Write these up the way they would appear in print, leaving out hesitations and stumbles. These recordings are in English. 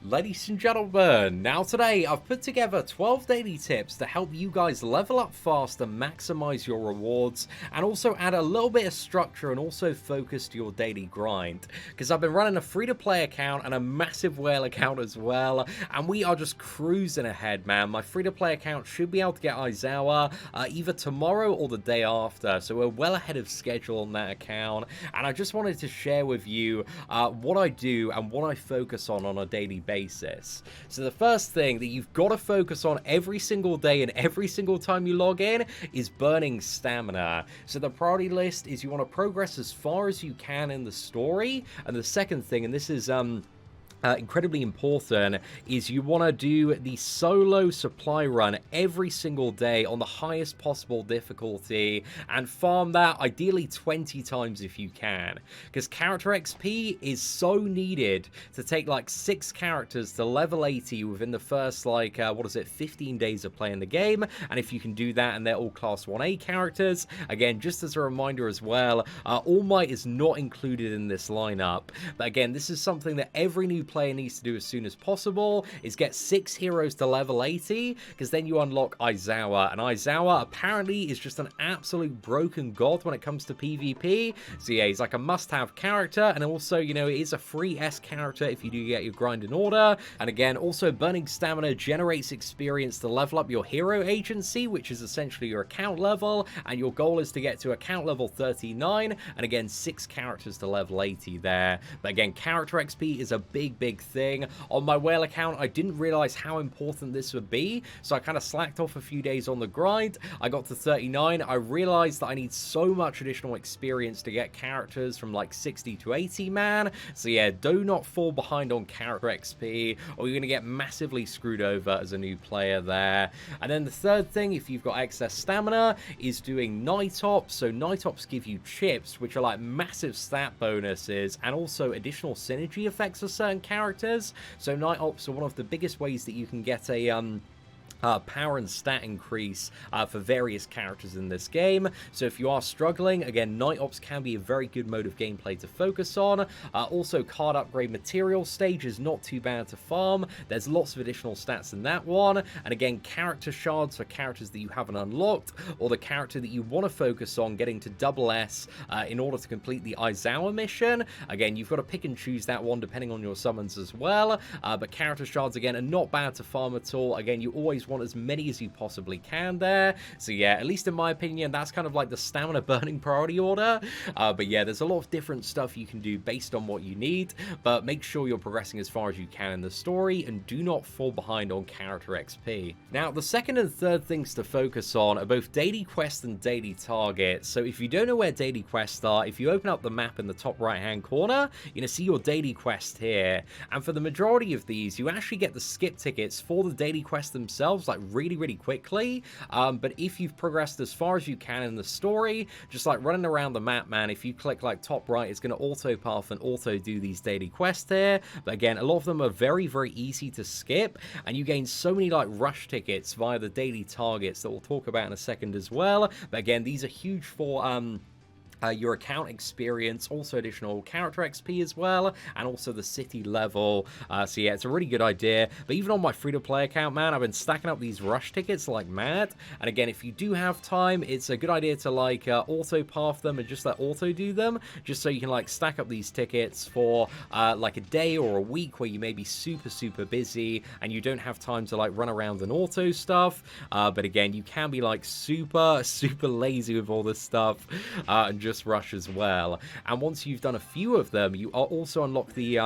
Ladies and gentlemen, now today I've put together 12 daily tips to help you guys level up fast and maximize your rewards, and also add a little bit of structure and also focus to your daily grind. Because I've been running a free-to-play account and a massive whale account as well, and we are just cruising ahead, man. My free-to-play account should be able to get Aizawa either tomorrow or the day after, so we're well ahead of schedule on that account. And I just wanted to share with you what I do and what I focus on a daily basis. So the first thing that you've got to focus on every single day and every single time you log in is burning stamina. So the priority list is you want to progress as far as you can in the story. And the second thing, and this is incredibly important, is you want to do the solo supply run every single day on the highest possible difficulty and farm that ideally 20 times if you can, because character XP is so needed to take like 6 characters to level 80 within the first 15 days of playing the game. And if you can do that and they're all class 1A characters, again, just as a reminder as well, All Might is not included in this lineup, but again, this is something that every new player needs to do as soon as possible, is get 6 heroes to level 80, because then you unlock Aizawa, and Aizawa apparently is just an absolute broken god when it comes to PvP. So yeah, he's like a must-have character, and also, you know, it is a free S character if you do get your grind in order. And again, also burning stamina generates experience to level up your hero agency, which is essentially your account level, and your goal is to get to account level 39, and again, 6 characters to level 80 there. But again, character XP is a big thing. On my whale account, I didn't realize how important this would be, so I kind of slacked off a few days on the grind. I got to 39. I realized that I need so much additional experience to get characters from like 60 to 80, man. So yeah, do not fall behind on character XP, or you're going to get massively screwed over as a new player there. And then the third thing, if you've got excess stamina, is doing night ops. So night ops give you chips, which are like massive stat bonuses, and also additional synergy effects for certain characters. So night ops are one of the biggest ways that you can get a power and stat increase for various characters in this game. So if you are struggling, again, night ops can be a very good mode of gameplay to focus on. Also, card upgrade material stage is not too bad to farm. There's lots of additional stats in that one. And again, character shards for characters that you haven't unlocked, or the character that you want to focus on getting to double S in order to complete the Aizawa mission. Again, you've got to pick and choose that one depending on your summons as well. But character shards, again, are not bad to farm at all. Again, you always want as many as you possibly can there. So yeah, at least in my opinion, that's kind of like the stamina burning priority order. But yeah, there's a lot of different stuff you can do based on what you need, but make sure you're progressing as far as you can in the story and do not fall behind on character XP. Now, the second and third things to focus on are both daily quests and daily targets. So if you don't know where daily quests are, if you open up the map in the top right hand corner, you're going to see your daily quest here. And for the majority of these, you actually get the skip tickets for the daily quest themselves like really quickly. But if you've progressed as far as you can in the story, just like running around the map, man, if you click like top right, it's going to auto path and auto do these daily quests here. But again, a lot of them are very easy to skip, and you gain so many like rush tickets via the daily targets that we'll talk about in a second as well. But again, these are huge for your account experience, also additional character XP as well, and also the city level. So yeah, it's a really good idea. But even on my free-to-play account, man, I've been stacking up these rush tickets like mad. And again, if you do have time, it's a good idea to like auto path them and just let auto do them, just so you can like stack up these tickets for like a day or a week where you may be super busy and you don't have time to like run around and auto stuff. But again, you can be like super lazy with all this stuff and just rush as well. And once you've done a few of them, you also unlock the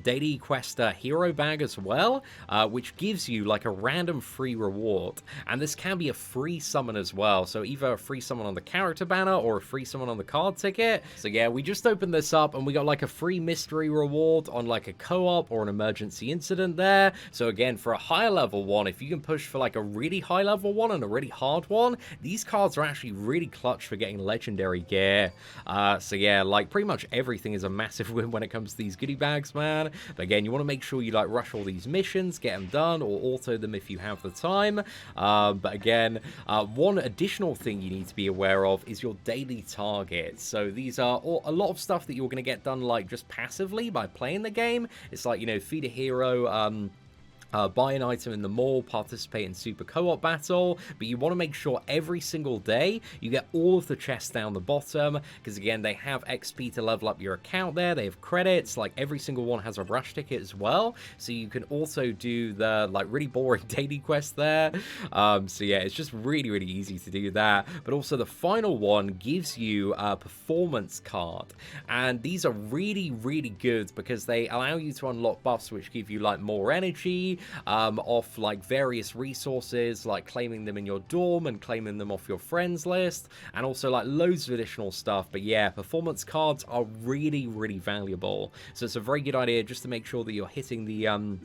daily quest hero bag as well, which gives you like a random free reward, and this can be a free summon as well, so either a free summon on the character banner or a free summon on the card ticket. So yeah, we just opened this up and we got like a free mystery reward on like a co-op or an emergency incident there. So again, for a higher level one, if you can push for like a really high level one and a really hard one, these cards are actually really clutch for getting legendary gear. So yeah, like pretty much everything is a massive win when it comes to these goodie bags. bags, man. But again, you want to make sure you like rush all these missions, get them done, or auto them if you have the time. But again, one additional thing you need to be aware of is your daily targets. So these are a lot of stuff that you're going to get done like just passively by playing the game. It's like, you know, feed a hero, buy an item in the mall, participate in super co-op battle, but you want to make sure every single day you get all of the chests down the bottom, because again, they have XP to level up your account there, they have credits, like every single one has a rush ticket as well, so you can also do the like really boring daily quest there. So yeah, it's just really, really easy to do that. But also the final one gives you a performance card, and these are really, really good because they allow you to unlock buffs which give you like more energy, off like various resources, like claiming them in your dorm and claiming them off your friends list, and also like loads of additional stuff. But yeah, performance cards are really, really valuable, so it's a very good idea just to make sure that you're hitting the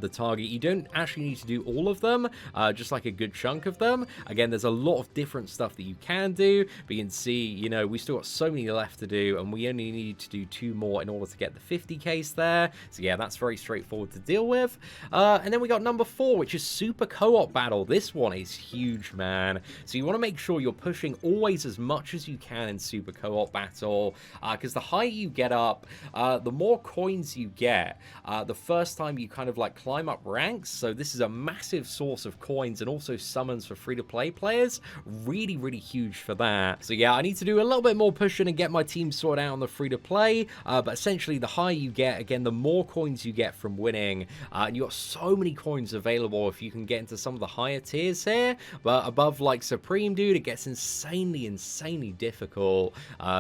target. You don't actually need to do all of them, just like a good chunk of them. Again, there's a lot of different stuff that you can do, but you can see, you know, we still got so many left to do, and we only need to do 2 more in order to get the 50 case there. So yeah, that's very straightforward to deal with. And then we got number 4, which is super co-op battle. This one is huge, man. So you want to make sure you're pushing always as much as you can in super co-op battle, because the higher you get up, the more coins you get the first time you kind of like climb up ranks. So this is a massive source of coins and also summons for free-to-play players. Really, really huge for that. So yeah, I need to do a little bit more pushing and get my team sorted out on the free-to-play, but essentially the higher you get, again, the more coins you get from winning, and you got so many coins available if you can get into some of the higher tiers here. But above like Supreme, dude, it gets insanely difficult.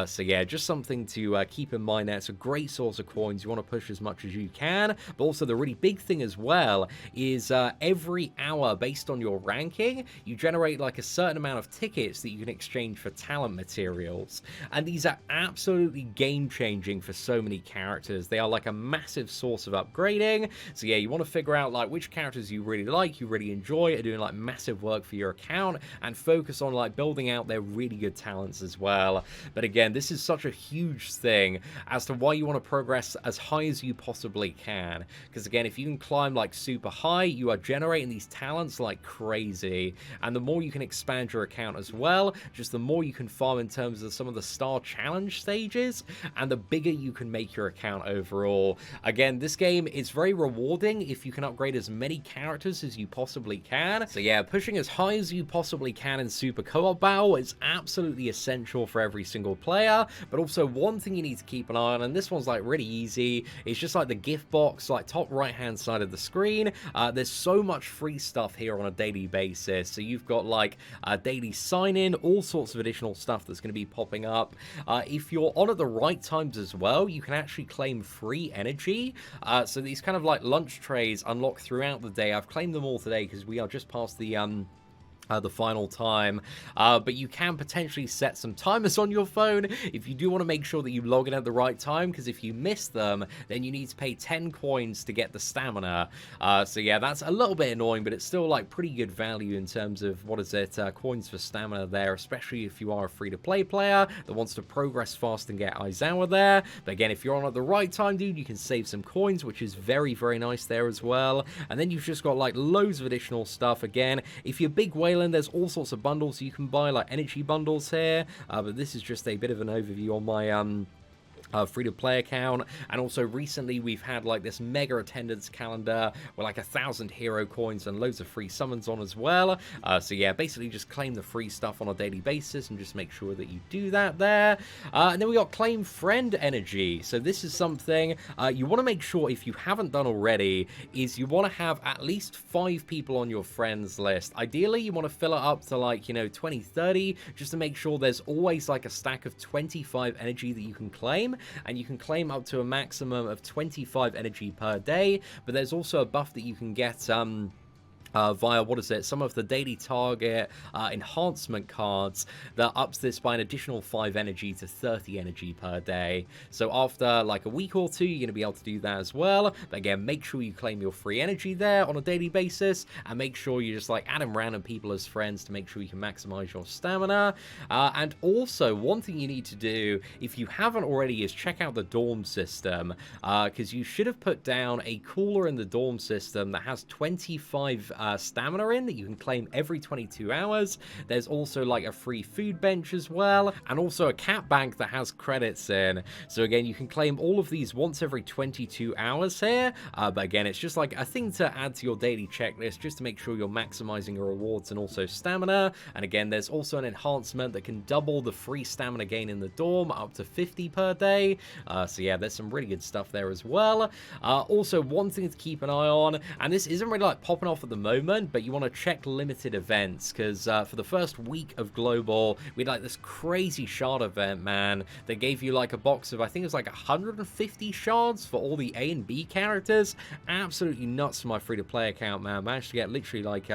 So yeah, just something to keep in mind there. It's a great source of coins. You want to push as much as you can, but also the really big thing as well is every hour, based on your ranking, you generate like a certain amount of tickets that you can exchange for talent materials, and these are absolutely game-changing for so many characters. They are like a massive source of upgrading. So yeah, you want to figure out like which characters you really like, you really enjoy, are doing like massive work for your account, and focus on like building out their really good talents as well. But again, this is such a huge thing as to why you want to progress as high as you possibly can, because again, if you can climb like super high, you are generating these talents like crazy, and the more you can expand your account as well, just the more you can farm in terms of some of the star challenge stages, and the bigger you can make your account overall. Again, this game is very rewarding if you can upgrade as many characters as you possibly can. So yeah, pushing as high as you possibly can in super co-op battle is absolutely essential for every single player. But also one thing you need to keep an eye on, and this one's like really easy, it's just like the gift box, like top right hand side of the screen. There's so much free stuff here on a daily basis. So you've got like a daily sign-in, all sorts of additional stuff that's going to be popping up. If you're on at the right times as well, you can actually claim free energy. So these kind of like lunch trays unlock throughout the day. I've claimed them all today because we are just past the final time, but you can potentially set some timers on your phone if you do want to make sure that you log in at the right time, because if you miss them, then you need to pay 10 coins to get the stamina. So yeah, that's a little bit annoying, but it's still like pretty good value in terms of, what is it, coins for stamina there, especially if you are a free-to-play player that wants to progress fast and get Aizawa there. But again, if you're on at the right time, dude, you can save some coins, which is very, very nice there as well. And then you've just got like loads of additional stuff. Again, if you're big whale, there's all sorts of bundles you can buy, like energy bundles here, but this is just a bit of an overview on my free-to-play account. And also recently we've had like this mega attendance calendar with like 1,000 hero coins and loads of free summons on as well. So yeah, basically just claim the free stuff on a daily basis and just make sure that you do that there. And then we got claim friend energy. So this is something you want to make sure, if you haven't done already, is you want to have at least 5 people on your friends list. Ideally you want to fill it up to like, you know, 20, 30, just to make sure there's always like a stack of 25 energy that you can claim. And you can claim up to a maximum of 25 energy per day, but there's also a buff that you can get via, what is it, some of the daily target enhancement cards that ups this by an additional 5 energy to 30 energy per day. So after like a week or two, you're going to be able to do that as well. But again, make sure you claim your free energy there on a daily basis, and make sure you just like adding random people as friends to make sure you can maximize your stamina. And also, one thing you need to do, if you haven't already, is check out the dorm system, because you should have put down a cooler in the dorm system that has 25 stamina in that you can claim every 22 hours. There's also like a free food bench as well, and also a cat bank that has credits in. So again, you can claim all of these once every 22 hours here, but again, it's just like a thing to add to your daily checklist just to make sure you're maximizing your rewards and also stamina. And again, there's also an enhancement that can double the free stamina gain in the dorm up to 50 per day. So yeah, there's some really good stuff there as well. Also, one thing to keep an eye on, and this isn't really like popping off at the moment, but you want to check limited events, because for the first week of Global, we had like this crazy shard event, man. They gave you like a box of, I think it was like 150 shards for all the A and B characters. Absolutely nuts for my free-to-play account, man. Managed to get literally like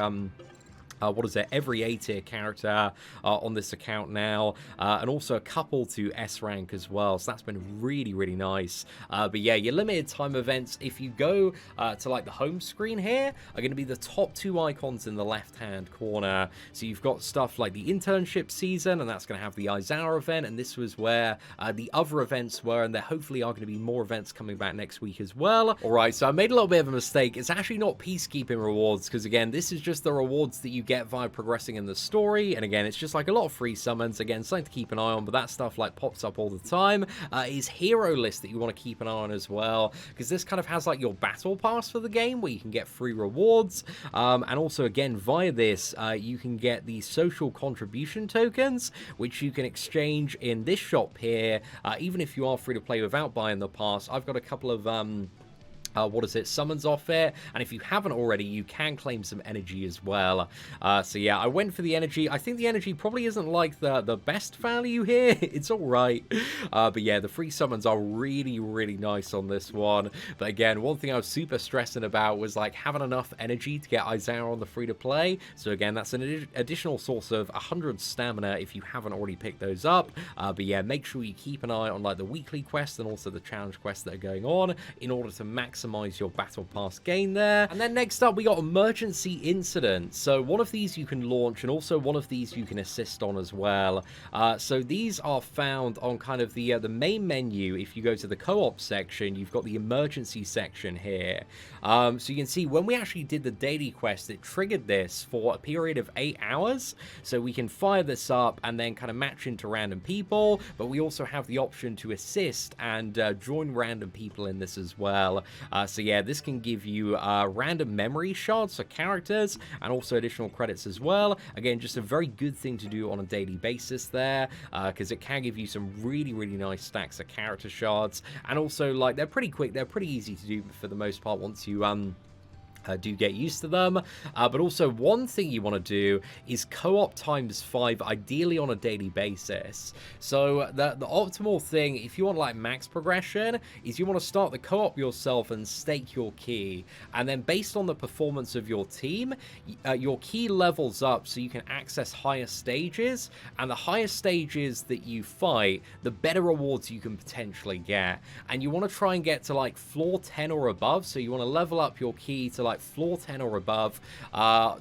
what is it, every A tier character on this account now, and also a couple to S rank as well, so that's been really, really nice. But yeah, your limited time events, if you go to like the home screen here, are going to be the top 2 icons in the left hand corner. So you've got stuff like the internship season, and that's going to have the Aizawa event, and this was where the other events were, and there hopefully are going to be more events coming back next week as well. Alright, so I made a little bit of a mistake. It's actually not peacekeeping rewards, because again, this is just the rewards that you get via progressing in the story, and again, it's just like a lot of free summons. Again, something to keep an eye on, but that stuff like pops up all the time. Is hero list that you want to keep an eye on as well, because this kind of has like your battle pass for the game where you can get free rewards, and also again via this you can get the social contribution tokens, which you can exchange in this shop here, even if you are free to play without buying the pass. I've got a couple of what is it, summons off it, and if you haven't already, you can claim some energy as well. So yeah, I went for the energy. I think the energy probably isn't like the best value here. It's all right, but yeah, the free summons are really, really nice on this one. But again, one thing I was super stressing about was like having enough energy to get Aizawa on the free to play. So again, that's an additional source of 100 stamina if you haven't already picked those up. But yeah, make sure you keep an eye on like the weekly quests and also the challenge quests that are going on in order to maximize your battle pass gain there. And then next up, we got emergency incidents. So one of these you can launch, and also one of these you can assist on as well. So these are found on kind of the main menu. If you go to the co-op section, you've got the emergency section here. So you can see when we actually did the daily quest, it triggered this for a period of 8 hours. So we can fire this up and then kind of match into random people, but we also have the option to assist and join random people in this as well. So yeah, this can give you random memory shards for characters, and also additional credits as well. Again, just a very good thing to do on a daily basis there, because it can give you some really, really nice stacks of character shards, and also like they're pretty quick, they're pretty easy to do for the most part once you do get used to them. But also one thing you want to do is co-op ×5, ideally on a daily basis. So the optimal thing, if you want like max progression, is you want to start the co-op yourself and stake your key, and then based on the performance of your team, your key levels up so you can access higher stages, and the higher stages that you fight, the better rewards you can potentially get. And you want to try and get to like floor 10 or above, so you want to level up your key to like floor 10 or above.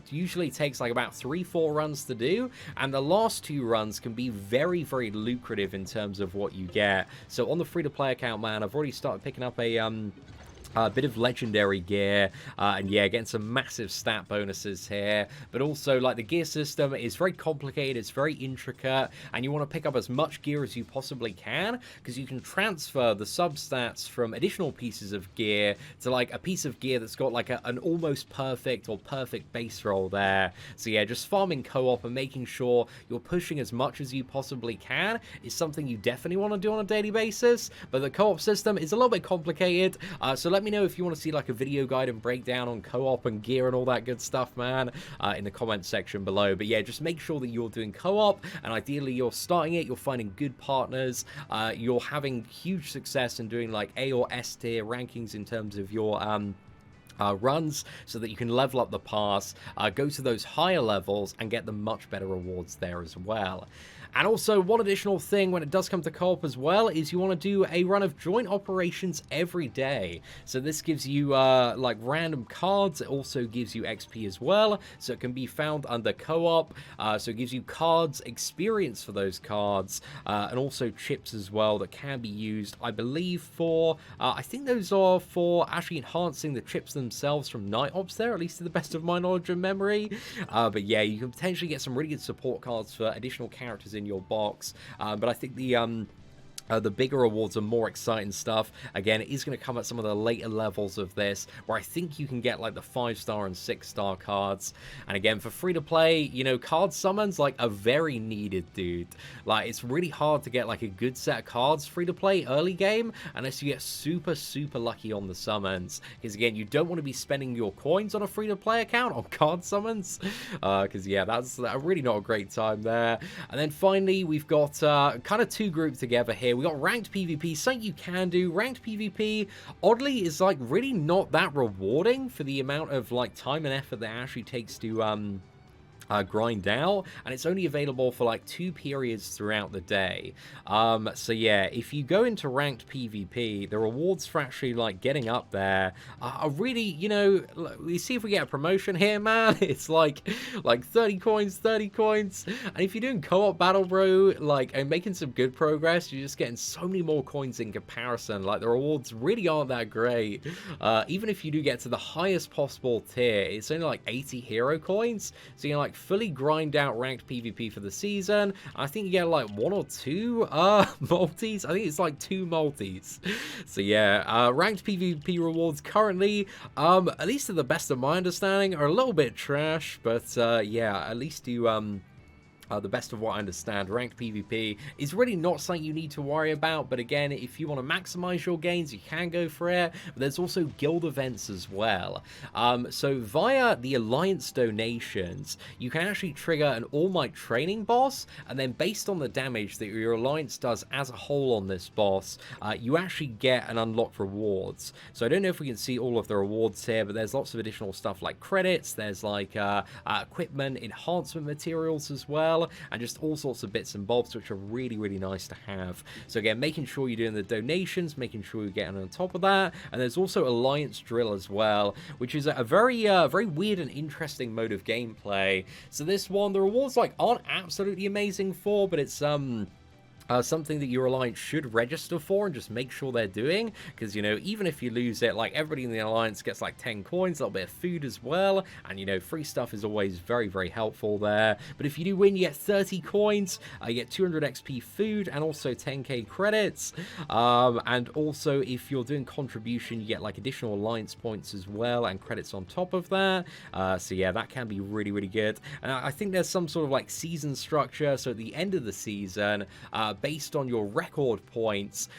Usually takes like about 3-4 runs to do, and the last 2 runs can be very, very lucrative in terms of what you get. So on the free-to-play account, man, I've already started picking up a bit of legendary gear, and yeah, getting some massive stat bonuses here. But also, like, the gear system is very complicated, it's very intricate, and you want to pick up as much gear as you possibly can, because you can transfer the substats from additional pieces of gear to like a piece of gear that's got like an almost perfect or perfect base roll there. So yeah, just farming co-op and making sure you're pushing as much as you possibly can is something you definitely want to do on a daily basis. But the co-op system is a little bit complicated, so let me know if you want to see like a video guide and breakdown on co-op and gear and all that good stuff, man, in the comments section below. But yeah, just make sure that you're doing co-op, and ideally you're starting it, you're finding good partners, you're having huge success in doing like A or S tier rankings in terms of your runs, so that you can level up the pass, go to those higher levels, and get the much better rewards there as well. And also, one additional thing when it does come to co-op as well is you want to do a run of joint operations every day. So this gives you like random cards. It also gives you XP as well, so it can be found under co-op. So it gives you cards, experience for those cards, and also chips as well that can be used, I believe, for I think those are for actually enhancing the chips themselves from Night Ops there, at least to the best of my knowledge and memory. But yeah, you can potentially get some really good support cards for additional characters in your box, but I think the bigger rewards are more exciting stuff. Again, it is going to come at some of the later levels of this, where I think you can get like the 5-star and 6-star cards. And again, for free-to-play, you know, card summons like are very needed, dude. Like, it's really hard to get like a good set of cards free-to-play early game, unless you get super, super lucky on the summons. Because again, you don't want to be spending your coins on a free-to-play account on card summons. Because yeah, that's really not a great time there. And then finally, we've got kind of two grouped together here. We got ranked PvP, something you can do. Ranked PvP, oddly, is like really not that rewarding for the amount of like time and effort that it actually takes to grind out, and it's only available for like 2 periods throughout the day. So yeah, if you go into ranked PvP, the rewards for actually like getting up there are really, you know, we see if we get a promotion here, man. It's like 30 coins, and if you're doing co-op battle, bro, like, and making some good progress, you're just getting so many more coins in comparison. Like, the rewards really aren't that great. Even if you do get to the highest possible tier, it's only like 80 hero coins, so you're like fully grind out ranked PvP for the season. I think you get like 1 or 2 multis. I think it's like 2 multis. So yeah, ranked PvP rewards currently, at least to the best of my understanding, are a little bit trash, but yeah, at least you the best of what I understand, ranked PvP is really not something you need to worry about. But again, if you want to maximize your gains, you can go for it. But there's also guild events as well. So via the Alliance donations, you can actually trigger an All Might training boss, and then based on the damage that your Alliance does as a whole on this boss, you actually get an unlocked rewards. So I don't know if we can see all of the rewards here, but there's lots of additional stuff like credits. There's like equipment, enhancement materials as well, and just all sorts of bits and bobs, which are really, really nice to have. So again, making sure you're doing the donations, making sure you're getting on top of that. And there's also Alliance Drill as well, which is a very weird and interesting mode of gameplay. So this one, the rewards like aren't absolutely amazing for, but it's something that your Alliance should register for and just make sure they're doing, because, you know, even if you lose it, like, everybody in the Alliance gets like 10 coins, a little bit of food as well, and, you know, free stuff is always very, very helpful there. But if you do win, you get 30 coins, you get 200 XP food, and also 10k credits, and also if you're doing contribution, you get like additional Alliance points as well, and credits on top of that. So yeah, that can be really, really good. And I think there's some sort of like season structure, so at the end of the season, based on your record points,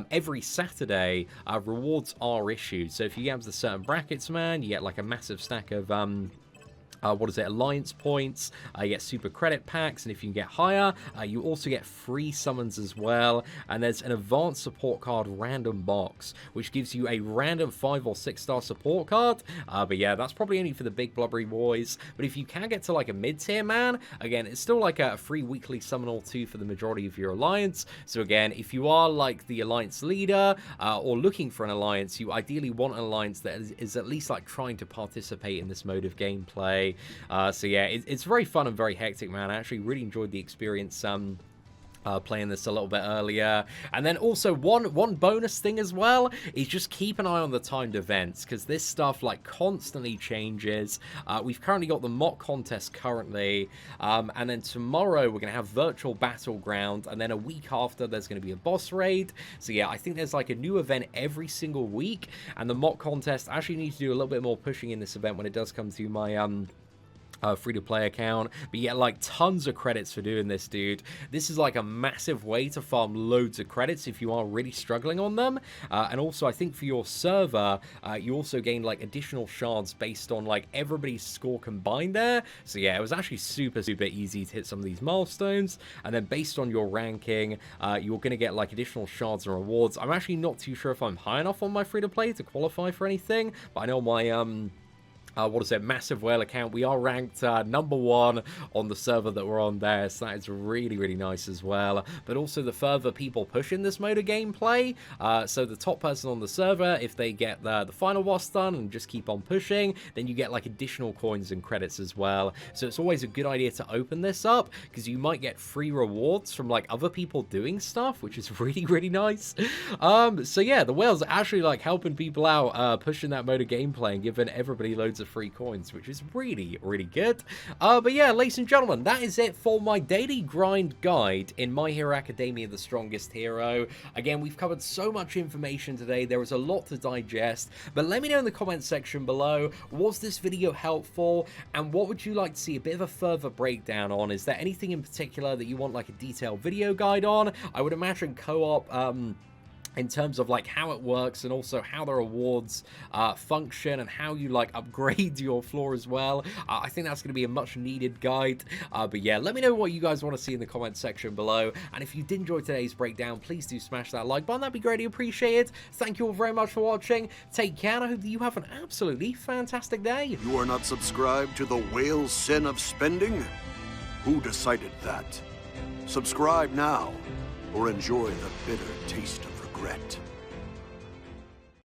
every Saturday, rewards are issued. So if you get to certain brackets, man, you get like a massive stack of Alliance points, you get super credit packs, and if you can get higher, you also get free summons as well. And there's an advanced support card random box, which gives you a random 5 or 6-star support card. But yeah, that's probably only for the big blubbery boys. But if you can get to like a mid-tier, man, again, it's still like a free weekly summon or 2 for the majority of your Alliance. So again, if you are like the Alliance leader, or looking for an Alliance, you ideally want an Alliance that is at least like trying to participate in this mode of gameplay. So yeah, it's very fun and very hectic, man. I actually really enjoyed the experience playing this a little bit earlier. And then also one bonus thing as well is just keep an eye on the timed events, because this stuff like constantly changes. We've currently got the mock contest currently, and then tomorrow we're gonna have virtual battleground, and then a week after there's gonna be a boss raid. So yeah, I think there's like a new event every single week, and the mock contest, I actually need to do a little bit more pushing in this event when it does come to my free-to-play account, but you get like tons of credits for doing this, dude. This is like a massive way to farm loads of credits if you are really struggling on them. And also I think for your server, you also gain like additional shards based on like everybody's score combined there. So yeah, it was actually super easy to hit some of these milestones, and then based on your ranking, you're gonna get like additional shards and rewards. I'm actually not too sure if I'm high enough on my free-to-play to qualify for anything, but I know my what is it, Massive Whale account, we are ranked #1 on the server that we're on there, so that is really nice as well. But also the further people push in this mode of gameplay, so the top person on the server, if they get the final boss done and just keep on pushing, then you get like additional coins and credits as well. So it's always a good idea to open this up, because you might get free rewards from like other people doing stuff, which is really nice. So yeah, the whale's actually like helping people out, pushing that mode of gameplay and giving everybody loads of free coins, which is really good. But yeah, ladies and gentlemen, that is it for my daily grind guide in My Hero Academia The Strongest Hero. Again, we've covered so much information today, there is a lot to digest, but let me know in the comments section below, was this video helpful, and what would you like to see a bit of a further breakdown on? Is there anything in particular that you want like a detailed video guide on? I would imagine co-op, in terms of like how it works, and also how the rewards function, and how you like upgrade your floor as well. I think that's going to be a much needed guide. But yeah, let me know what you guys want to see in the comments section below, and if you did enjoy today's breakdown, please do smash that like button, that'd be greatly appreciated. Thank you all very much for watching, take care, and I hope that you have an absolutely fantastic day. You are not subscribed to the whale sin of spending? Who decided that? Subscribe now, or enjoy the bitter taste of regret.